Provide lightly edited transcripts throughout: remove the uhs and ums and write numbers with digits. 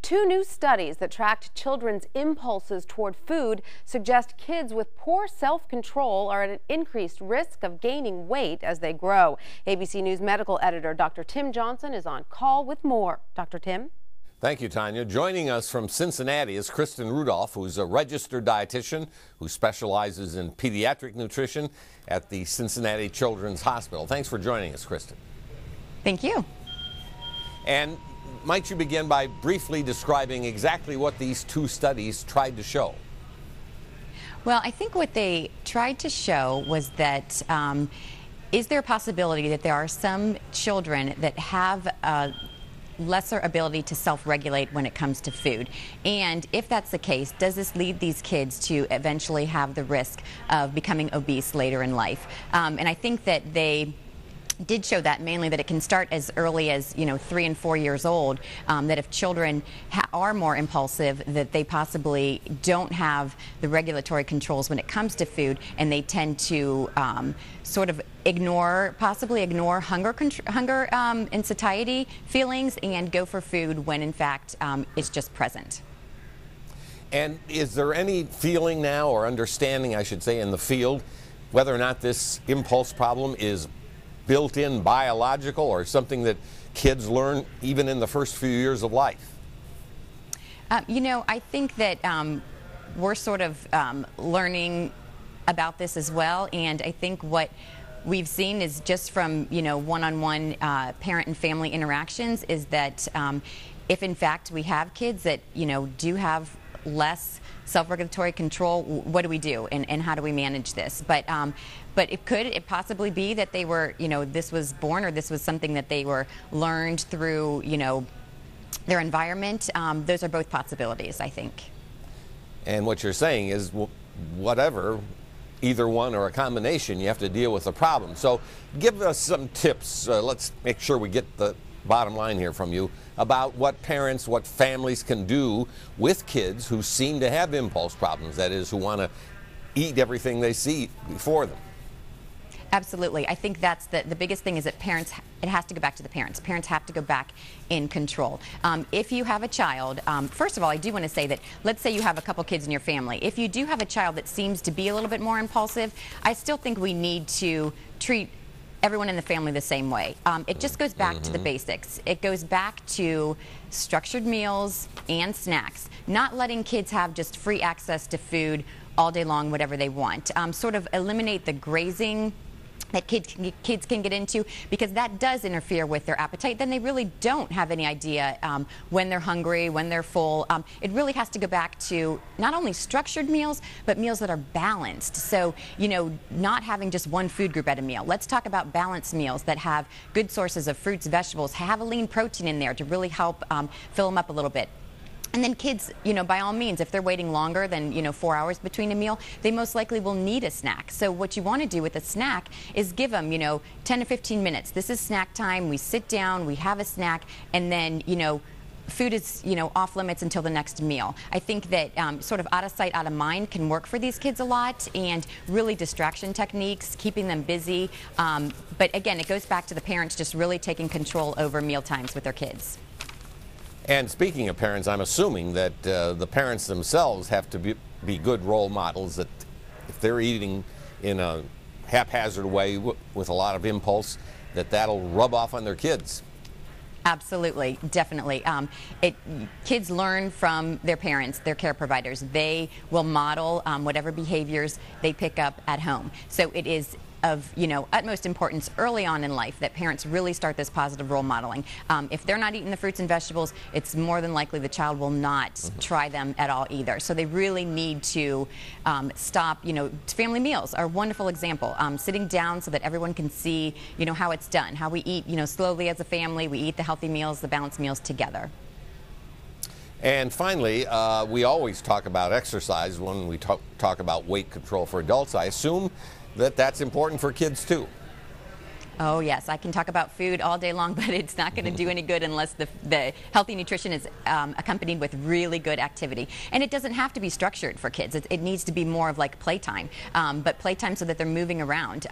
Two new studies that tracked children's impulses toward food suggest kids with poor self-control are at an increased risk of gaining weight as they grow. ABC News medical editor Dr. Tim Johnson is on call with more. Dr. Tim? Thank you, Tanya. Joining us from Cincinnati is Kristen Rudolph, who's a registered dietitian who specializes in pediatric nutrition at the Cincinnati Children's Hospital. Thanks for joining us, Kristen. Thank you. And might you begin by briefly describing exactly what these two studies tried to show? Well, I think what they tried to show was that is there a possibility that there are some children that have lesser ability to self-regulate when it comes to food? And if that's the case, does this lead these kids to eventually have the risk of becoming obese later in life? And I think that they did show that mainly that it can start as early as 3 and 4 years old, that if children are more impulsive, that they possibly don't have the regulatory controls when it comes to food, and they tend to sort of possibly ignore hunger and satiety feelings and go for food when in fact it's just present. And is there any feeling now, or understanding I should say, in the field whether or not this impulse problem is built-in biological or something that kids learn even in the first few years of life? I think that we're sort of learning about this as well, and I think what we've seen is just from one-on-one parent and family interactions is that if in fact we have kids that do have less self-regulatory control, what do we do and how do we manage this? But could it possibly be that they were, this was born, or this was something that they were learned through, their environment? Those are both possibilities, I think. And what you're saying is, whatever, either one or a combination, you have to deal with the problem. So give us some tips. Let's make sure we get the bottom line here from you about what parents, what families can do with kids who seem to have impulse problems, that is, who want to eat everything they see before them. Absolutely. I think that's the biggest thing is that parents, it has to go back to the parents. Parents have to go back in control. If you have a child, first of all, I do want to say that, let's say you have a couple kids in your family. If you do have a child that seems to be a little bit more impulsive, I still think we need to treat everyone in the family the same way. It just goes back to the basics. It goes back to structured meals and snacks, not letting kids have just free access to food all day long, whatever they want. Sort of eliminate the grazing that kids can get into, because that does interfere with their appetite. Then they really don't have any idea when they're hungry, when they're full. It really has to go back to not only structured meals, but meals that are balanced. So, not having just one food group at a meal. Let's talk about balanced meals that have good sources of fruits, vegetables, have a lean protein in there to really help fill them up a little bit. And then kids, by all means, if they're waiting longer than, 4 hours between a meal, they most likely will need a snack. So what you want to do with a snack is give them, 10 to 15 minutes. This is snack time. We sit down, we have a snack, and then, food is, off limits until the next meal. I think that sort of out of sight, out of mind can work for these kids a lot, and really distraction techniques, keeping them busy. But again, it goes back to the parents just really taking control over meal times with their kids. And speaking of parents, I'm assuming that the parents themselves have to be good role models, that if they're eating in a haphazard way with a lot of impulse, that'll rub off on their kids. Absolutely, definitely. Kids learn from their parents, their care providers. They will model whatever behaviors they pick up at home. So it is of utmost importance early on in life that parents really start this positive role modeling. If they're not eating the fruits and vegetables, it's more than likely the child will not try them at all either. So they really need to stop. Family meals are a wonderful example. Sitting down so that everyone can see how it's done, how we eat slowly as a family. We eat the healthy meals, the balanced meals together. And finally, we always talk about exercise when we talk about weight control for adults. I assume that that's important for kids too. Oh yes, I can talk about food all day long, but it's not going to do any good unless the healthy nutrition is accompanied with really good activity. And it doesn't have to be structured for kids. It needs to be more of like playtime, but playtime so that they're moving around.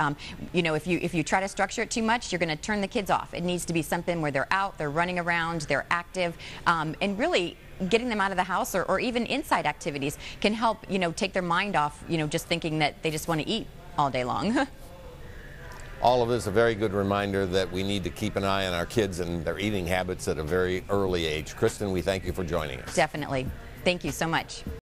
You know, if you try to structure it too much, you're going to turn the kids off. It needs to be something where they're out, they're running around, they're active, and really getting them out of the house or even inside activities can help, you know, take their mind off, you know, just thinking that they just want to eat all day long. All of this a very good reminder that we need to keep an eye on our kids and their eating habits at a very early age. Kristen, we thank you for joining us. Definitely. Thank you so much.